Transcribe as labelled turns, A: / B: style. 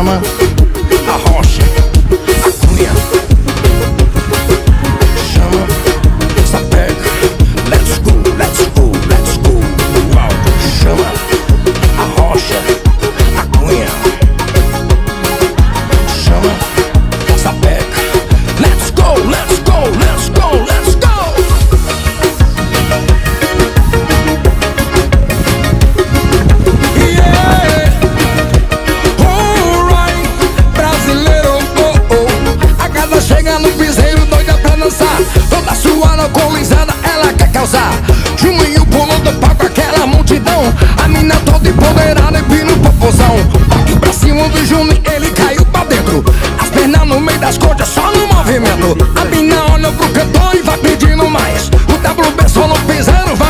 A: chama a rocha, a cunha, chama, sapeca, let's go, let's go, let's go. Uau. Chama a rocha, a cunha, chama, sapeca, let's go, let's go, let's go, let's go. Chega no piseiro, doida pra dançar, toda suada, alcoolizada, ela quer causar. Juninho pulou do palco, aquela multidão, a mina toda empoderada e pino popozão. Toque pra cima do Juninho, ele caiu pra dentro, as pernas no meio das coxas, só no movimento. A mina olha pro cantor e vai pedindo mais, o WB só no piseiro vai